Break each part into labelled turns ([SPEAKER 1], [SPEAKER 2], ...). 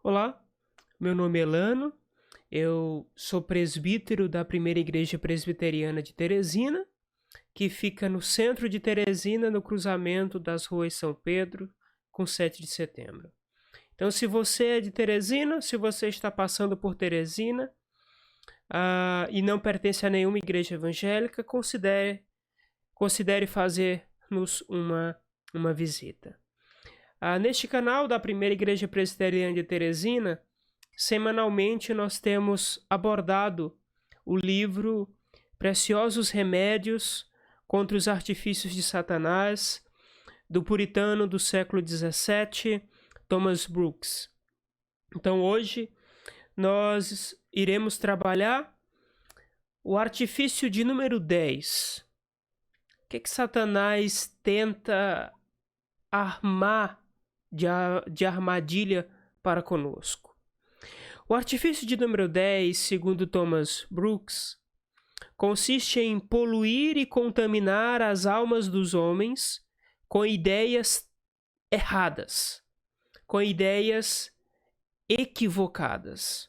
[SPEAKER 1] Olá, meu nome é Elano, eu sou presbítero da Primeira Igreja Presbiteriana de Teresina, que fica no centro de Teresina, no cruzamento das ruas São Pedro com 7 de setembro. Então, se você é de Teresina, se você está passando por Teresina e não pertence a nenhuma igreja evangélica, considere fazer-nos uma visita. Neste canal da Primeira Igreja Presbiteriana de Teresina, semanalmente nós temos abordado o livro Preciosos Remédios contra os Artifícios de Satanás, do puritano do século XVII, Thomas Brooks. Então hoje nós iremos trabalhar o artifício de número 10. O que Satanás tenta armar de armadilha para conosco? O artifício de número 10, segundo Thomas Brooks, consiste em poluir e contaminar as almas dos homens com ideias erradas, com ideias equivocadas.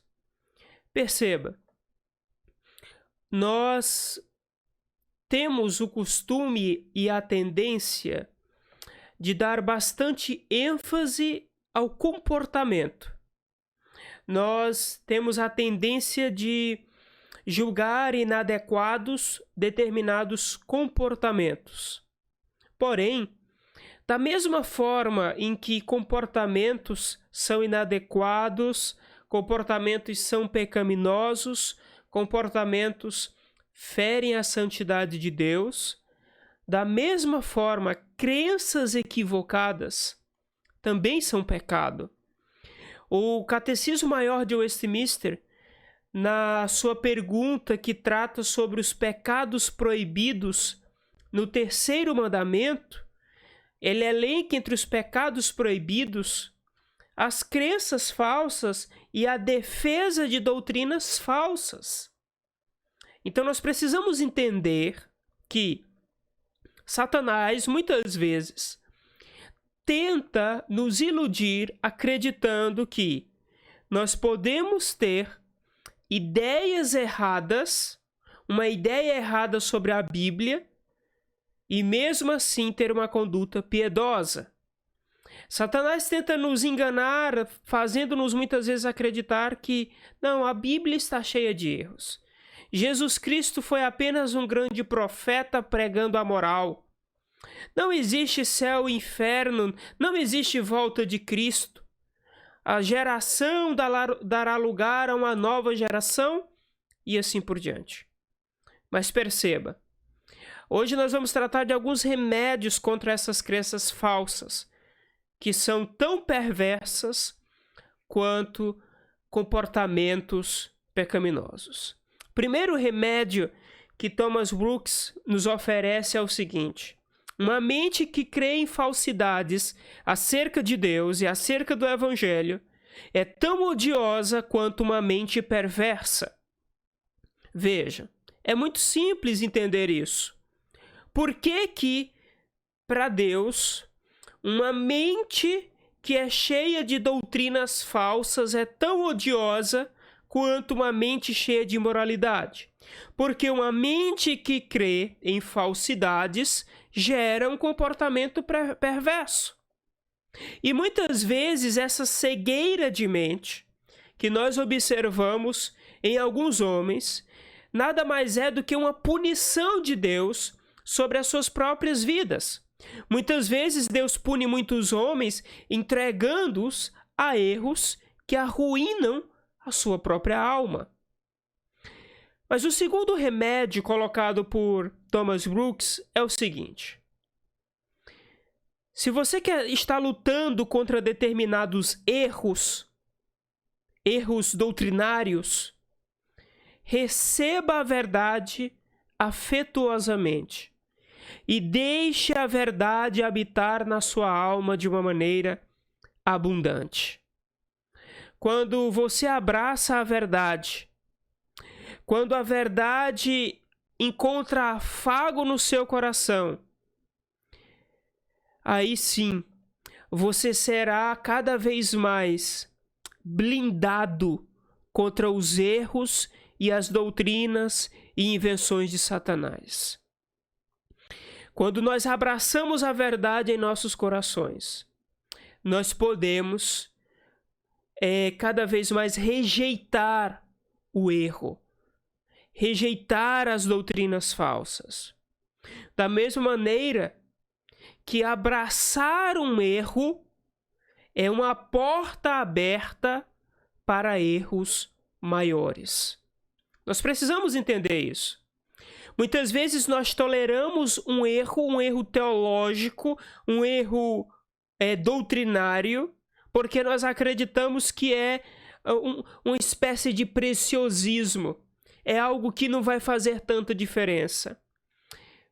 [SPEAKER 1] Perceba, nós temos o costume e a tendência de dar bastante ênfase ao comportamento. Nós temos a tendência de julgar inadequados determinados comportamentos. Porém, da mesma forma em que comportamentos são inadequados, comportamentos são pecaminosos, comportamentos ferem a santidade de Deus, da mesma forma, crenças equivocadas também são pecado. O Catecismo Maior de Westminster, na sua pergunta que trata sobre os pecados proibidos no terceiro mandamento, ele elenca entre os pecados proibidos as crenças falsas e a defesa de doutrinas falsas. Então nós precisamos entender que Satanás, muitas vezes, tenta nos iludir acreditando que nós podemos ter ideias erradas, uma ideia errada sobre a Bíblia, e mesmo assim ter uma conduta piedosa. Satanás tenta nos enganar, fazendo-nos muitas vezes acreditar que, não, a Bíblia está cheia de erros. Jesus Cristo foi apenas um grande profeta pregando a moral. Não existe céu e inferno, não existe volta de Cristo. A geração dará lugar a uma nova geração e assim por diante. Mas perceba, hoje nós vamos tratar de alguns remédios contra essas crenças falsas, que são tão perversas quanto comportamentos pecaminosos. O primeiro remédio que Thomas Brooks nos oferece é o seguinte: uma mente que crê em falsidades acerca de Deus e acerca do Evangelho é tão odiosa quanto uma mente perversa. Veja, é muito simples entender isso. Por que para Deus, uma mente que é cheia de doutrinas falsas é tão odiosa quanto uma mente cheia de imoralidade? Porque uma mente que crê em falsidades gera um comportamento perverso. E muitas vezes essa cegueira de mente que nós observamos em alguns homens nada mais é do que uma punição de Deus sobre as suas próprias vidas. Muitas vezes Deus pune muitos homens entregando-os a erros que arruinam a sua própria alma. Mas o segundo remédio colocado por Thomas Brooks é o seguinte: se você está lutando contra determinados erros doutrinários, receba a verdade afetuosamente e deixe a verdade habitar na sua alma de uma maneira abundante. Quando você abraça a verdade, quando a verdade encontra afago no seu coração, aí sim, você será cada vez mais blindado contra os erros e as doutrinas e invenções de Satanás. Quando nós abraçamos a verdade em nossos corações, nós podemos cada vez mais rejeitar o erro, rejeitar as doutrinas falsas. Da mesma maneira que abraçar um erro é uma porta aberta para erros maiores. Nós precisamos entender isso. Muitas vezes nós toleramos um erro teológico, um erro doutrinário, porque nós acreditamos que é uma espécie de preciosismo. É algo que não vai fazer tanta diferença.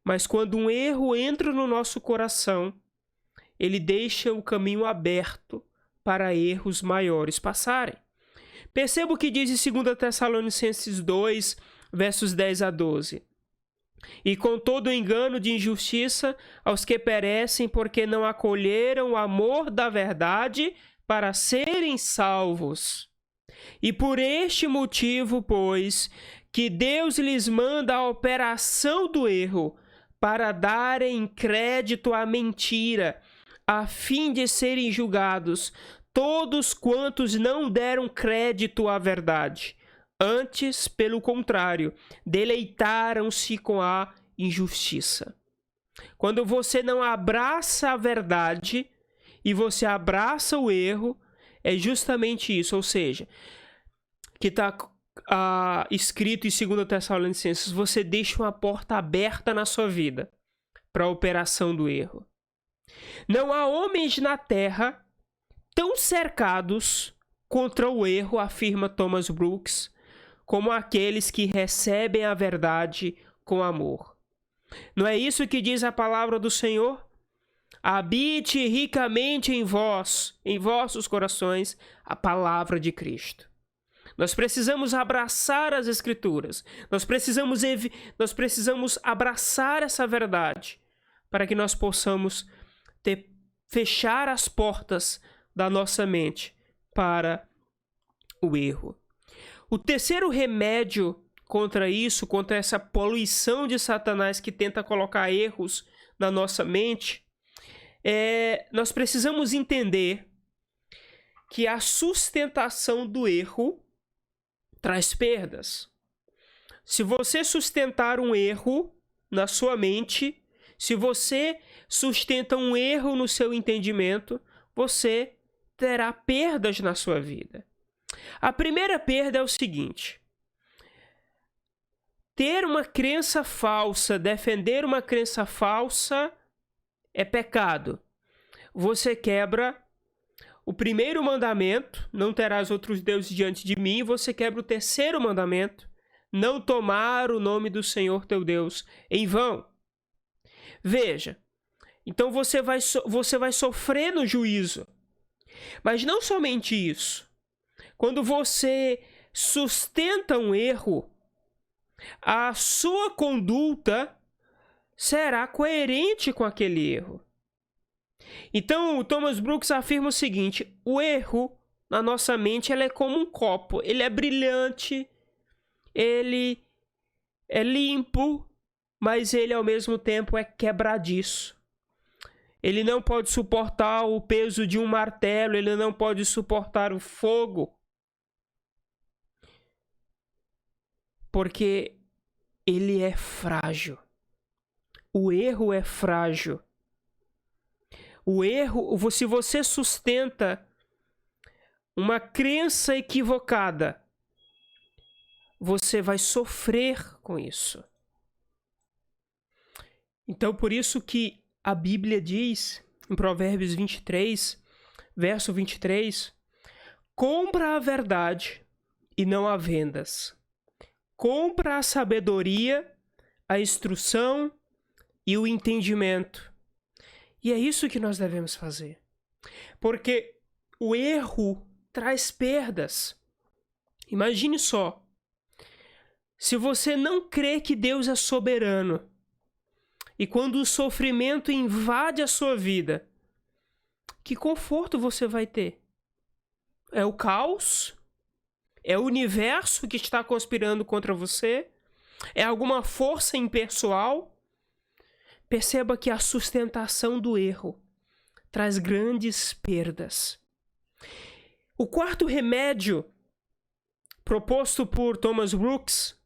[SPEAKER 1] Mas quando um erro entra no nosso coração, ele deixa o caminho aberto para erros maiores passarem. Perceba o que diz em 2 Tessalonicenses 2, versos 10 a 12. E com todo o engano de injustiça aos que perecem, porque não acolheram o amor da verdade para serem salvos. E por este motivo, pois, que Deus lhes manda a operação do erro, para darem crédito à mentira, a fim de serem julgados todos quantos não deram crédito à verdade. Antes, pelo contrário, deleitaram-se com a injustiça. Quando você não abraça a verdade e você abraça o erro, é justamente isso, ou seja, que está escrito em 2 Tessalonicenses, você deixa uma porta aberta na sua vida para a operação do erro. Não há homens na terra tão cercados contra o erro, afirma Thomas Brooks, como aqueles que recebem a verdade com amor. Não é isso que diz a palavra do Senhor? Habite ricamente em vós, em vossos corações, a palavra de Cristo. Nós precisamos abraçar as Escrituras. Nós precisamos abraçar essa verdade para que nós possamos fechar as portas da nossa mente para o erro. O terceiro remédio contra isso, contra essa poluição de Satanás que tenta colocar erros na nossa mente, nós precisamos entender que a sustentação do erro traz perdas. Se você sustentar um erro na sua mente, se você sustenta um erro no seu entendimento, você terá perdas na sua vida. A primeira perda é o seguinte: ter uma crença falsa, defender uma crença falsa é pecado. Você quebra o primeiro mandamento, não terás outros deuses diante de mim, e você quebra o terceiro mandamento, não tomar o nome do Senhor teu Deus em vão. Veja, então você vai sofrer no juízo. Mas não somente isso. Quando você sustenta um erro, a sua conduta será coerente com aquele erro. Então, o Thomas Brooks afirma o seguinte: o erro na nossa mente ele é como um copo, ele é brilhante, ele é limpo, mas ele ao mesmo tempo é quebradiço. Ele não pode suportar o peso de um martelo, ele não pode suportar o fogo, porque ele é frágil. O erro é frágil. O erro, se você sustenta uma crença equivocada, você vai sofrer com isso. Então, por isso que a Bíblia diz, em Provérbios 23, verso 23, compra a verdade e não a vendas. Compra a sabedoria, a instrução e o entendimento. E é isso que nós devemos fazer. Porque o erro traz perdas. Imagine só. Se você não crê que Deus é soberano, e quando o sofrimento invade a sua vida, que conforto você vai ter? É o caos? É o universo que está conspirando contra você? É alguma força impessoal? Perceba que a sustentação do erro traz grandes perdas. O quarto remédio proposto por Thomas Brooks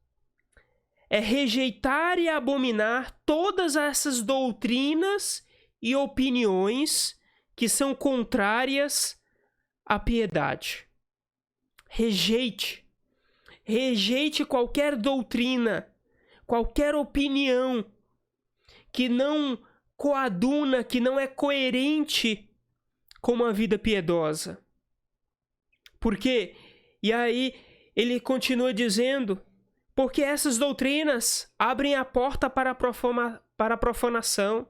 [SPEAKER 1] é rejeitar e abominar todas essas doutrinas e opiniões que são contrárias à piedade. Rejeite qualquer doutrina, qualquer opinião que não coaduna, que não é coerente com uma vida piedosa. Por quê? E aí ele continua dizendo, porque essas doutrinas abrem a porta para a profanação.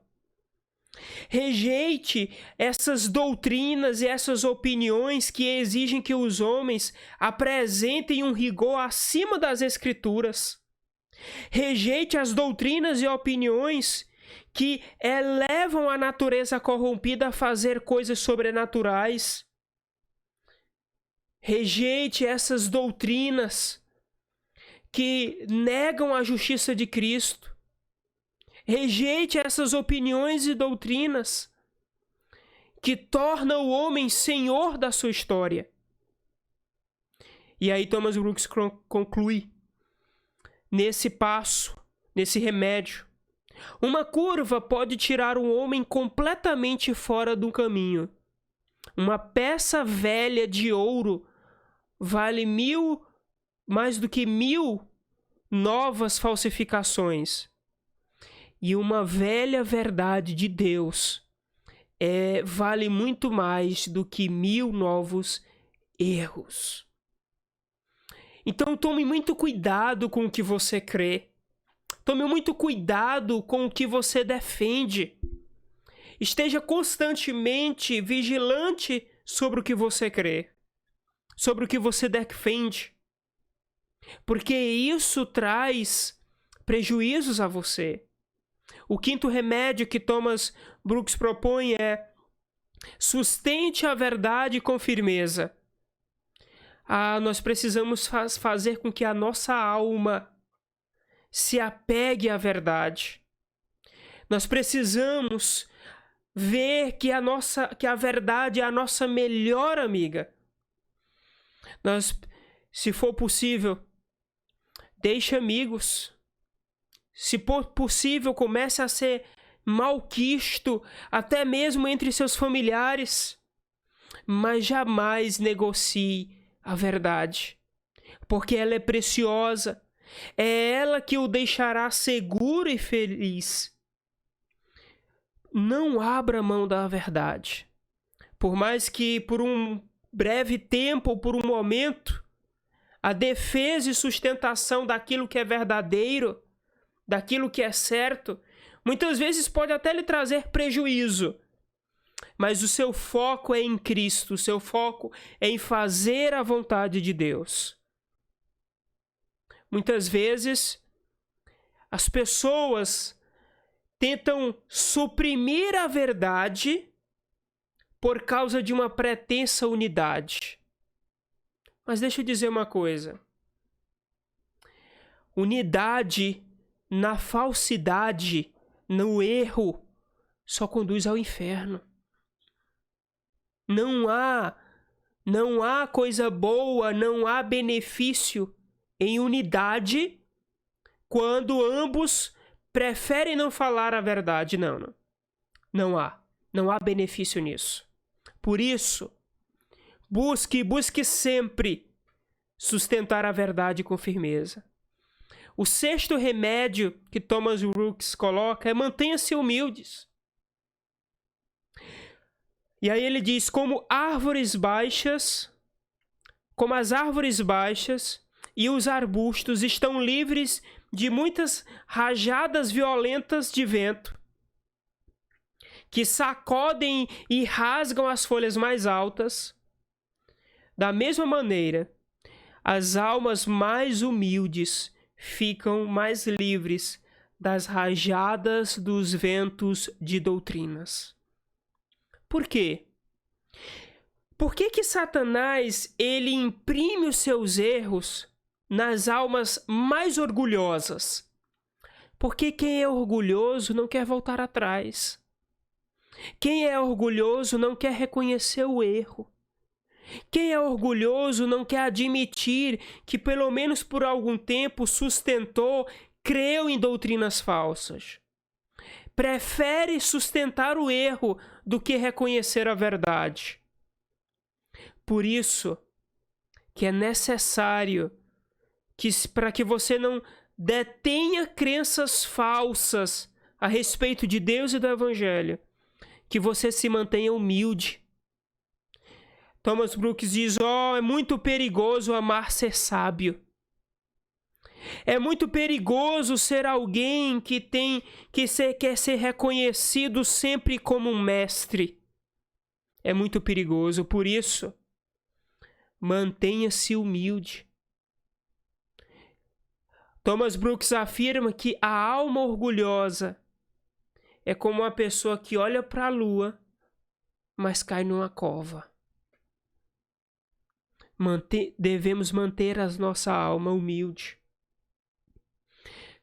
[SPEAKER 1] Rejeite essas doutrinas e essas opiniões que exigem que os homens apresentem um rigor acima das Escrituras. Rejeite as doutrinas e opiniões que elevam a natureza corrompida a fazer coisas sobrenaturais. Rejeite essas doutrinas que negam a justiça de Cristo. Rejeite essas opiniões e doutrinas que tornam o homem senhor da sua história. E aí Thomas Brooks conclui nesse passo, nesse remédio. Uma curva pode tirar um homem completamente fora do caminho. Uma peça velha de ouro vale mais do que 1000 novas falsificações. E uma velha verdade de Deus vale muito mais do que 1000 novos erros. Então tome muito cuidado com o que você crê. Tome muito cuidado com o que você defende. Esteja constantemente vigilante sobre o que você crê, sobre o que você defende, porque isso traz prejuízos a você. O quinto remédio que Thomas Brooks propõe é sustente a verdade com firmeza. Nós precisamos fazer com que a nossa alma se apegue à verdade. Nós precisamos ver que a verdade é a nossa melhor amiga. Se for possível, deixe amigos. Se for possível, comece a ser malquisto, até mesmo entre seus familiares. Mas jamais negocie a verdade, porque ela é preciosa. É ela que o deixará seguro e feliz. Não abra mão da verdade. Por mais que por um breve tempo ou por um momento, a defesa e sustentação daquilo que é verdadeiro, daquilo que é certo, muitas vezes pode até lhe trazer prejuízo. Mas o seu foco é em Cristo, o seu foco é em fazer a vontade de Deus. Muitas vezes, as pessoas tentam suprimir a verdade por causa de uma pretensa unidade. Mas deixa eu dizer uma coisa. Unidade na falsidade, no erro, só conduz ao inferno. Não há coisa boa, não há benefício em unidade quando ambos preferem não falar a verdade. Não há benefício nisso. Por isso, busque sempre sustentar a verdade com firmeza. O sexto remédio que Thomas Brooks coloca é mantenha-se humildes. E aí ele diz, como as árvores baixas e os arbustos estão livres de muitas rajadas violentas de vento, que sacodem e rasgam as folhas mais altas, da mesma maneira, as almas mais humildes ficam mais livres das rajadas dos ventos de doutrinas. Por quê? Por que Satanás ele imprime os seus erros nas almas mais orgulhosas? Porque quem é orgulhoso não quer voltar atrás. Quem é orgulhoso não quer reconhecer o erro. Quem é orgulhoso não quer admitir que, pelo menos por algum tempo, sustentou, creu em doutrinas falsas. Prefere sustentar o erro do que reconhecer a verdade. Por isso que é necessário que, para que você não detenha crenças falsas a respeito de Deus e do Evangelho, que você se mantenha humilde. Thomas Brooks diz, é muito perigoso amar ser sábio. É muito perigoso ser alguém que quer ser reconhecido sempre como um mestre. É muito perigoso, por isso, mantenha-se humilde. Thomas Brooks afirma que a alma orgulhosa é como uma pessoa que olha para a lua, mas cai numa cova. Devemos manter a nossa alma humilde.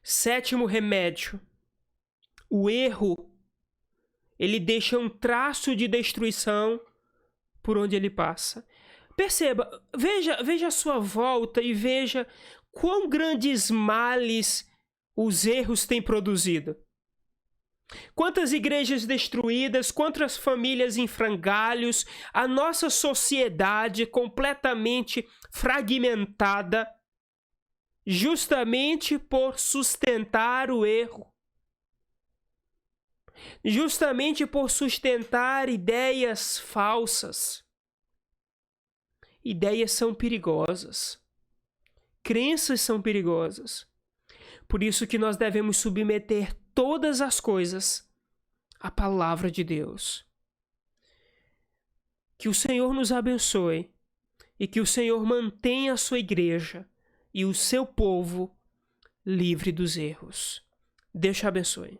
[SPEAKER 1] 7º remédio. O erro, ele deixa um traço de destruição por onde ele passa. Perceba, veja a sua volta e veja quão grandes males os erros têm produzido. Quantas igrejas destruídas, quantas famílias em frangalhos, a nossa sociedade completamente fragmentada, justamente por sustentar o erro. Justamente por sustentar ideias falsas. Ideias são perigosas. Crenças são perigosas. Por isso que nós devemos submeter todas as coisas à palavra de Deus. Que o Senhor nos abençoe e que o Senhor mantenha a sua igreja e o seu povo livre dos erros. Deus te abençoe.